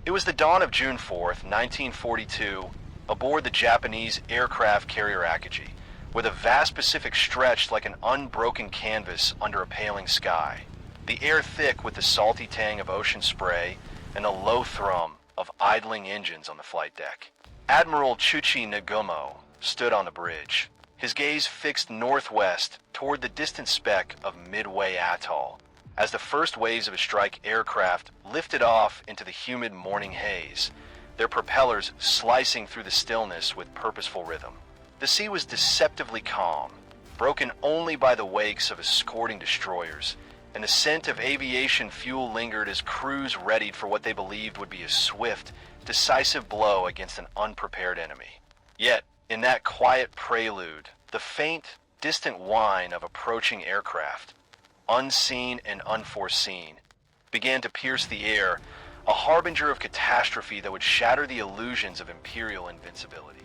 It was the dawn of June 4th, 1942, aboard the Japanese aircraft carrier Akagi, where the vast Pacific stretched like an unbroken canvas under a paling sky, the air thick with the salty tang of ocean spray and the low thrum of idling engines on the flight deck. Admiral Nagumo stood on the bridge, his gaze fixed northwest toward the distant speck of Midway Atoll, as the first waves of a strike aircraft lifted off into the humid morning haze, their propellers slicing through the stillness with purposeful rhythm. The sea was deceptively calm, broken only by the wakes of escorting destroyers, and the scent of aviation fuel lingered as crews readied for what they believed would be a swift, decisive blow against an unprepared enemy. Yet, in that quiet prelude, the faint, distant whine of approaching aircraft, unseen and unforeseen, began to pierce the air, a harbinger of catastrophe that would shatter the illusions of Imperial invincibility.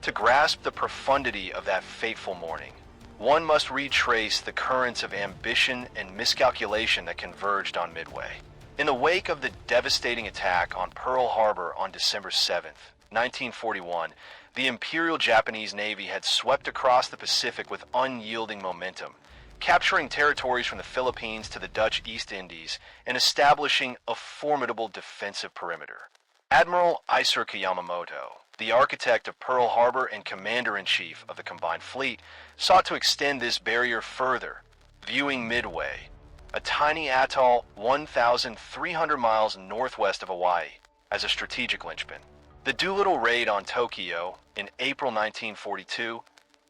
To grasp the profundity of that fateful morning, one must retrace the currents of ambition and miscalculation that converged on Midway. In the wake of the devastating attack on Pearl Harbor on December 7th, 1941, the Imperial Japanese Navy had swept across the Pacific with unyielding momentum, capturing territories from the Philippines to the Dutch East Indies and establishing a formidable defensive perimeter. Admiral Yamamoto, the architect of Pearl Harbor and commander-in-chief of the combined fleet, sought to extend this barrier further, viewing Midway, a tiny atoll 1,300 miles northwest of Hawaii, as a strategic linchpin. The Doolittle raid on Tokyo in April 1942,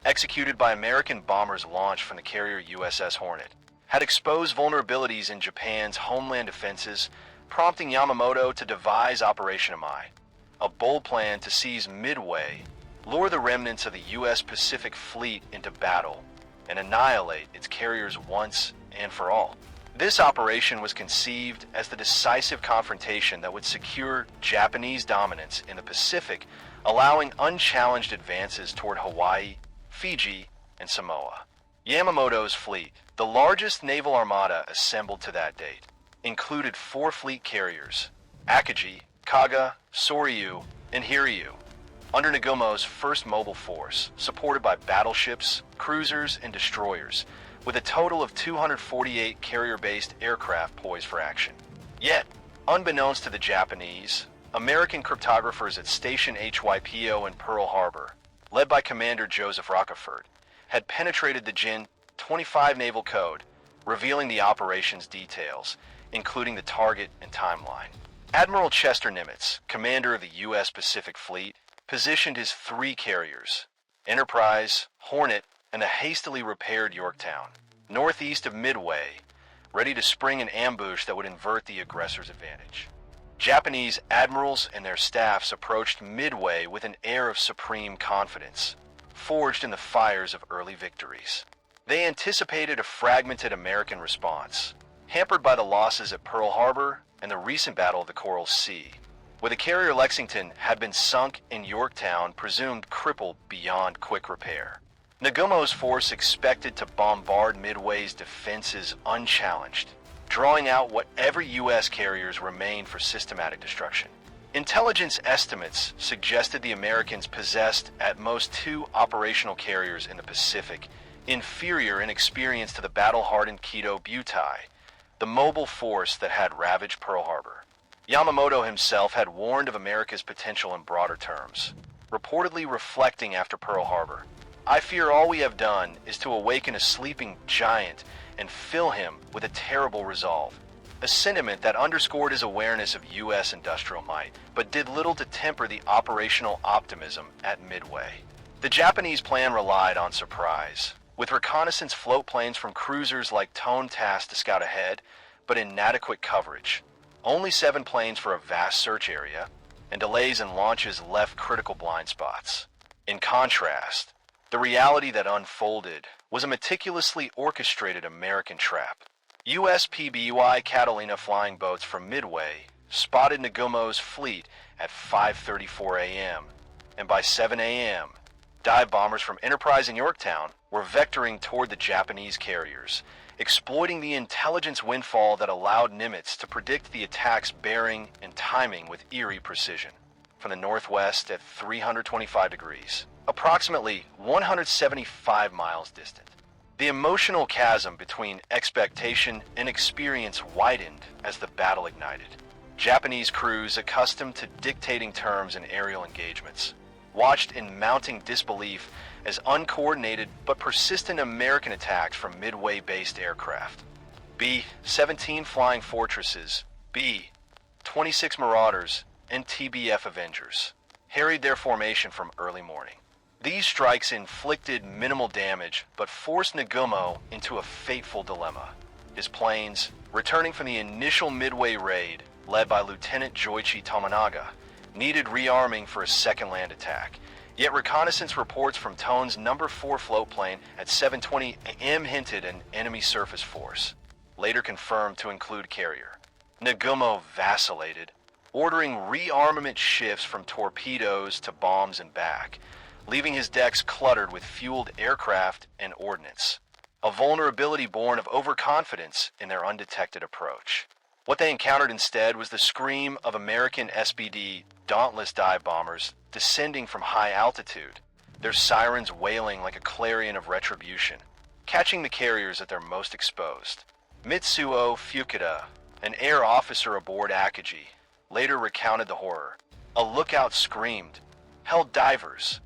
executed by American bombers launched from the carrier USS Hornet, had exposed vulnerabilities in Japan's homeland defenses, prompting Yamamoto to devise Operation Amai, a bold plan to seize Midway, lure the remnants of the U.S. Pacific Fleet into battle, and annihilate its carriers once and for all. This operation was conceived as the decisive confrontation that would secure Japanese dominance in the Pacific, allowing unchallenged advances toward Hawaii, Fiji, and Samoa. Yamamoto's fleet, the largest naval armada assembled to that date, included 4 fleet carriers: Akagi, Kaga, Soryu, and Hiryu, under Nagumo's first mobile force, supported by battleships, cruisers, and destroyers, with a total of 248 carrier-based aircraft poised for action. Yet, unbeknownst to the Japanese, American cryptographers at Station HYPO in Pearl Harbor, led by Commander Joseph Rockefort, had penetrated the Gen 25 naval code, revealing the operation's details, including the target and timeline. Admiral Chester Nimitz, commander of the U.S. Pacific Fleet, positioned his 3 carriers, Enterprise, Hornet, and a hastily repaired Yorktown, northeast of Midway, ready to spring an ambush that would invert the aggressor's advantage. Japanese admirals and their staffs approached Midway with an air of supreme confidence, forged in the fires of early victories. They anticipated a fragmented American response, hampered by the losses at Pearl Harbor and the recent Battle of the Coral Sea, where the carrier Lexington had been sunk and Yorktown presumed crippled beyond quick repair. Nagumo's force expected to bombard Midway's defenses unchallenged, drawing out whatever U.S. carriers remained for systematic destruction. Intelligence estimates suggested the Americans possessed at most 2 operational carriers in the Pacific, inferior in experience to the battle-hardened Kido Butai, the mobile force that had ravaged Pearl Harbor. Yamamoto himself had warned of America's potential in broader terms, reportedly reflecting after Pearl Harbor, "I fear all we have done is to awaken a sleeping giant and fill him with a terrible resolve," a sentiment that underscored his awareness of U.S. industrial might, but did little to temper the operational optimism at Midway. The Japanese plan relied on surprise, with reconnaissance float planes from cruisers like Tone tasked to scout ahead, but inadequate coverage. Only 7 planes for a vast search area, and delays in launches left critical blind spots. In contrast, the reality that unfolded was a meticulously orchestrated American trap. U.S. PBY Catalina flying boats from Midway spotted Nagumo's fleet at 5:34 a.m., and by 7 a.m., dive bombers from Enterprise and Yorktown were vectoring toward the Japanese carriers, exploiting the intelligence windfall that allowed Nimitz to predict the attack's bearing and timing with eerie precision. From the northwest at 325 degrees, approximately 175 miles distant. The emotional chasm between expectation and experience widened as the battle ignited. Japanese crews accustomed to dictating terms in aerial engagements watched in mounting disbelief as uncoordinated but persistent American attacks from Midway-based aircraft. B-17 Flying Fortresses, B-26 Marauders, and TBF Avengers harried their formation from early morning. These strikes inflicted minimal damage but forced Nagumo into a fateful dilemma. His planes, returning from the initial Midway raid, led by Lieutenant Joichi Tominaga, needed rearming for a second land attack. Yet reconnaissance reports from Tone's No. 4 float plane at 7:20 a.m. hinted an enemy surface force, later confirmed to include carrier. Nagumo vacillated, ordering rearmament shifts from torpedoes to bombs and back, leaving his decks cluttered with fueled aircraft and ordnance, a vulnerability born of overconfidence in their undetected approach. What they encountered instead was the scream of American SBD Dauntless dive bombers descending from high altitude, their sirens wailing like a clarion of retribution, catching the carriers at their most exposed. Mitsuo Fukuda, an air officer aboard Akagi, later recounted the horror. A lookout screamed, "Hell divers!"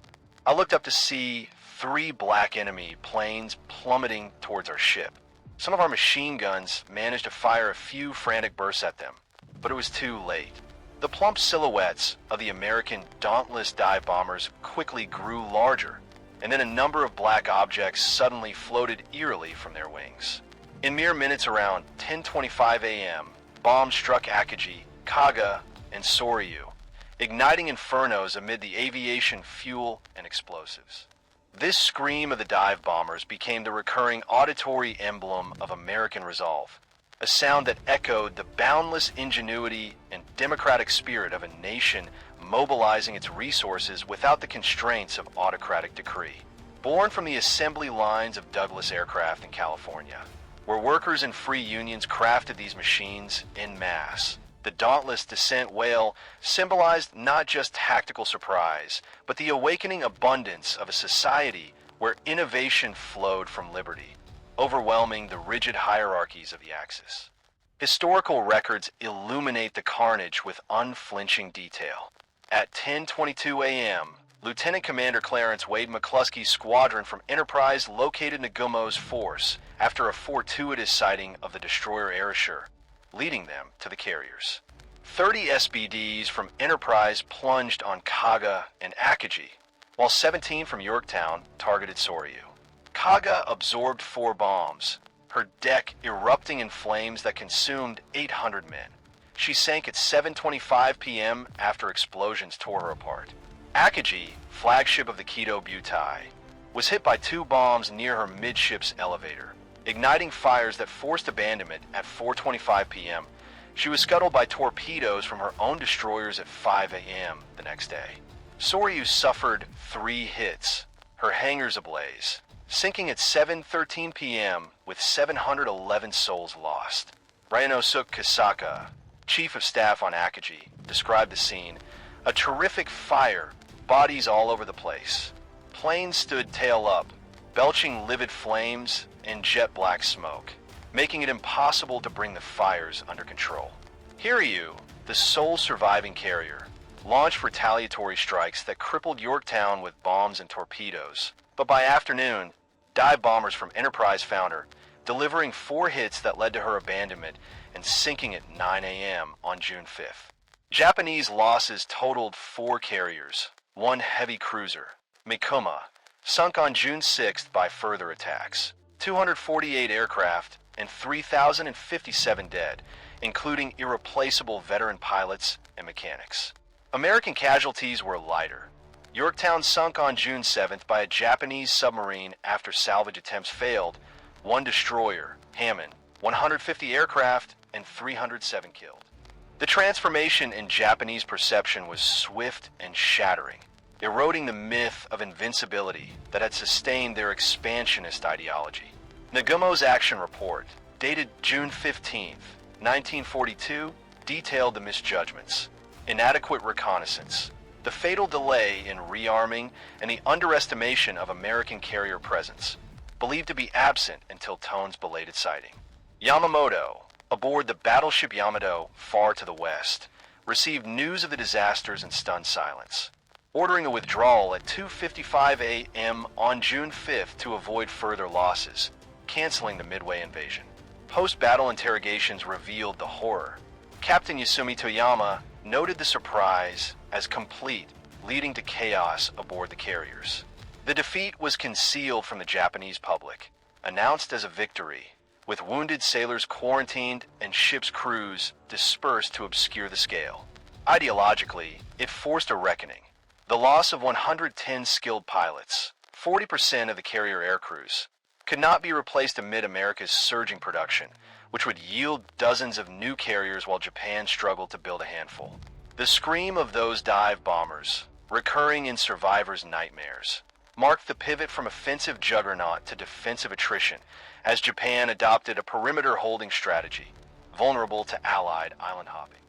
I looked up to see 3 black enemy planes plummeting towards our ship. Some of our machine guns managed to fire a few frantic bursts at them, but it was too late. The plump silhouettes of the American Dauntless dive bombers quickly grew larger, and then a number of black objects suddenly floated eerily from their wings. In mere minutes around 10:25 a.m., bombs struck Akagi, Kaga, and Soryu, igniting infernos amid the aviation fuel and explosives. This scream of the dive bombers became the recurring auditory emblem of American resolve, a sound that echoed the boundless ingenuity and democratic spirit of a nation mobilizing its resources without the constraints of autocratic decree. Born from the assembly lines of Douglas aircraft in California, where workers and free unions crafted these machines en masse, the Dauntless descent whale symbolized not just tactical surprise, but the awakening abundance of a society where innovation flowed from liberty, overwhelming the rigid hierarchies of the Axis. Historical records illuminate the carnage with unflinching detail. At 10:22 a.m., Lieutenant Commander Clarence Wade McCluskey's squadron from Enterprise located Nagumo's force after a fortuitous sighting of the destroyer Ayrshire, leading them to the carriers. 30 SBDs from Enterprise plunged on Kaga and Akagi, while 17 from Yorktown targeted Soryu. Kaga absorbed 4 bombs, her deck erupting in flames that consumed 800 men. She sank at 7:25 p.m. after explosions tore her apart. Akagi, flagship of the Kido Butai, was hit by 2 bombs near her midships elevator, igniting fires that forced abandonment at 4:25 p.m. She was scuttled by torpedoes from her own destroyers at 5 a.m. the next day. Soryu suffered 3 hits, her hangars ablaze, sinking at 7:13 p.m. with 711 souls lost. Ryanosuke Kisaka, chief of staff on Akagi, described the scene: a terrific fire, bodies all over the place. Planes stood tail up, belching livid flames and jet black smoke, making it impossible to bring the fires under control. Hiryu, the sole surviving carrier, launched retaliatory strikes that crippled Yorktown with bombs and torpedoes, but by afternoon, dive bombers from Enterprise found her, delivering 4 hits that led to her abandonment and sinking at 9 a.m. on June 5th. Japanese losses totaled 4 carriers, 1 heavy cruiser, Mikuma, sunk on June 6th by further attacks, 248 aircraft, and 3,057 dead, including irreplaceable veteran pilots and mechanics. American casualties were lighter. Yorktown sunk on June 7th by a Japanese submarine after salvage attempts failed, 1 destroyer, Hammond, 150 aircraft, and 307 killed. The transformation in Japanese perception was swift and shattering, eroding the myth of invincibility that had sustained their expansionist ideology. Nagumo's action report, dated June 15, 1942, detailed the misjudgments, inadequate reconnaissance, the fatal delay in rearming, and the underestimation of American carrier presence, believed to be absent until Tone's belated sighting. Yamamoto, aboard the battleship Yamato far to the west, received news of the disasters in stunned silence, ordering a withdrawal at 2:55 a.m. on June 5th to avoid further losses, canceling the Midway invasion. Post-battle interrogations revealed the horror. Captain Yasumi Toyama noted the surprise as complete, leading to chaos aboard the carriers. The defeat was concealed from the Japanese public, announced as a victory, with wounded sailors quarantined and ship's crews dispersed to obscure the scale. Ideologically, it forced a reckoning. The loss of 110 skilled pilots, 40% of the carrier aircrews, could not be replaced amid America's surging production, which would yield dozens of new carriers while Japan struggled to build a handful. The scream of those dive bombers, recurring in survivors' nightmares, marked the pivot from offensive juggernaut to defensive attrition as Japan adopted a perimeter holding strategy, vulnerable to Allied island hopping.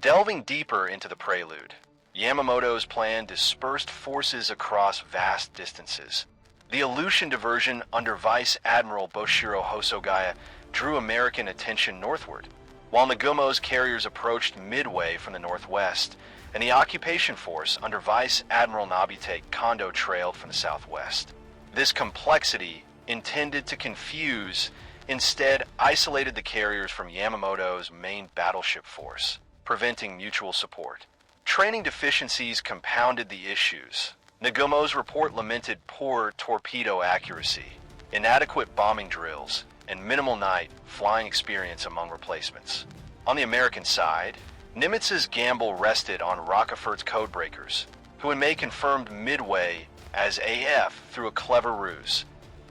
Delving deeper into the prelude, Yamamoto's plan dispersed forces across vast distances. The Aleutian diversion under Vice Admiral Boshiro Hosogaya drew American attention northward, while Nagumo's carriers approached Midway from the northwest, and the occupation force under Vice Admiral Nobite Kondo trailed from the southwest. This complexity, intended to confuse, instead isolated the carriers from Yamamoto's main battleship force, preventing mutual support. Training deficiencies compounded the issues. Nagumo's report lamented poor torpedo accuracy, inadequate bombing drills, and minimal night flying experience among replacements. On the American side, Nimitz's gamble rested on Rockefeller's codebreakers, who in May confirmed Midway as AF through a clever ruse.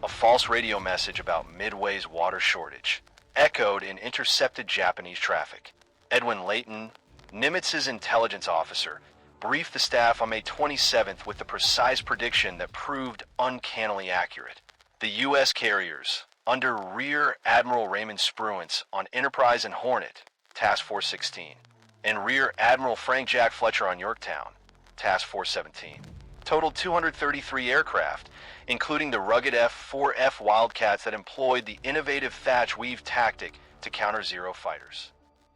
A false radio message about Midway's water shortage, echoed in intercepted Japanese traffic. Edwin Layton, Nimitz's intelligence officer, briefed the staff on May 27th with the precise prediction that proved uncannily accurate. The U.S. carriers, under Rear Admiral Raymond Spruance on Enterprise and Hornet, Task Force 16, and Rear Admiral Frank Jack Fletcher on Yorktown, Task Force 17, totaled 233 aircraft, including the rugged F-4F Wildcats that employed the innovative thatch weave tactic to counter Zero fighters.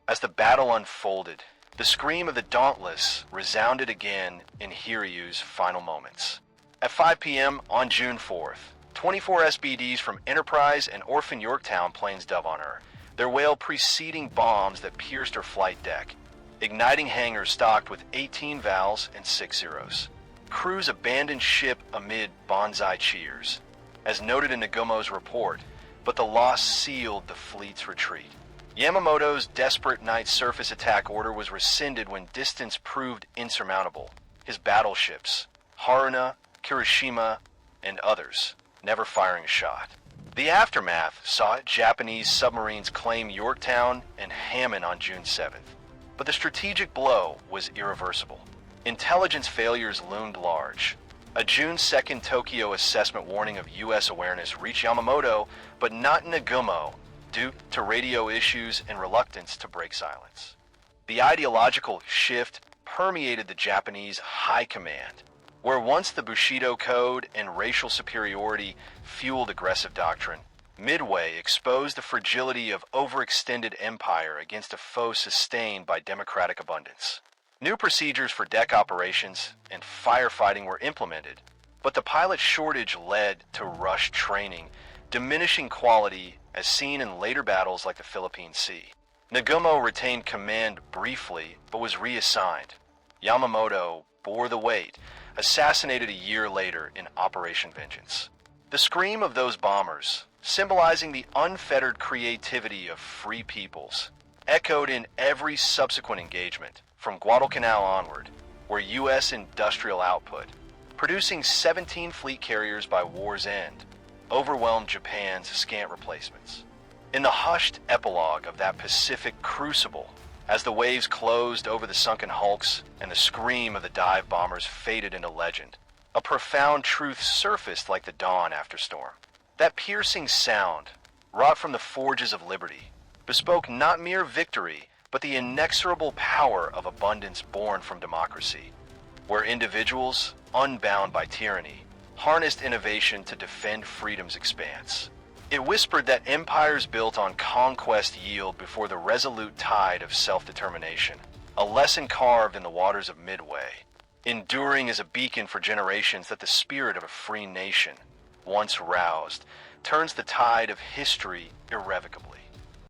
As the battle unfolded, the scream of the Dauntless resounded again in Hiryu's final moments. At 5 p.m. on June 4th, 24 SBDs from Enterprise and Orphan Yorktown planes dove on her, their wail preceding bombs that pierced her flight deck, igniting hangars stocked with 18 Vals and 6 Zeros. Crews abandoned ship amid banzai cheers, as noted in Nagumo's report, but the loss sealed the fleet's retreat. Yamamoto's desperate night surface attack order was rescinded when distance proved insurmountable. His battleships, Haruna, Kirishima, and others, never firing a shot. The aftermath saw Japanese submarines claim Yorktown and Hammond on June 7th, but the strategic blow was irreversible. Intelligence failures loomed large. A June 2nd Tokyo assessment warning of U.S. awareness reached Yamamoto, but not Nagumo, due to radio issues and reluctance to break silence. The ideological shift permeated the Japanese high command, where once the Bushido Code and racial superiority fueled aggressive doctrine, Midway exposed the fragility of overextended empire against a foe sustained by democratic abundance. New procedures for deck operations and firefighting were implemented, but the pilot shortage led to rushed training, diminishing quality as seen in later battles like the Philippine Sea. Nagumo retained command briefly, but was reassigned. Yamamoto bore the weight, assassinated a year later in Operation Vengeance. The scream of those bombers, symbolizing the unfettered creativity of free peoples, echoed in every subsequent engagement, from Guadalcanal onward, where U.S. industrial output, producing 17 fleet carriers by war's end, overwhelmed Japan's scant replacements. In the hushed epilogue of that Pacific crucible, as the waves closed over the sunken hulks and the scream of the dive bombers faded into legend, a profound truth surfaced like the dawn after storm. That piercing sound, wrought from the forges of liberty, bespoke not mere victory, but the inexorable power of abundance born from democracy, where individuals, unbound by tyranny, harnessed innovation to defend freedom's expanse. It whispered that empires built on conquest yield before the resolute tide of self-determination, a lesson carved in the waters of Midway, enduring as a beacon for generations that the spirit of a free nation, once roused, turns the tide of history irrevocably.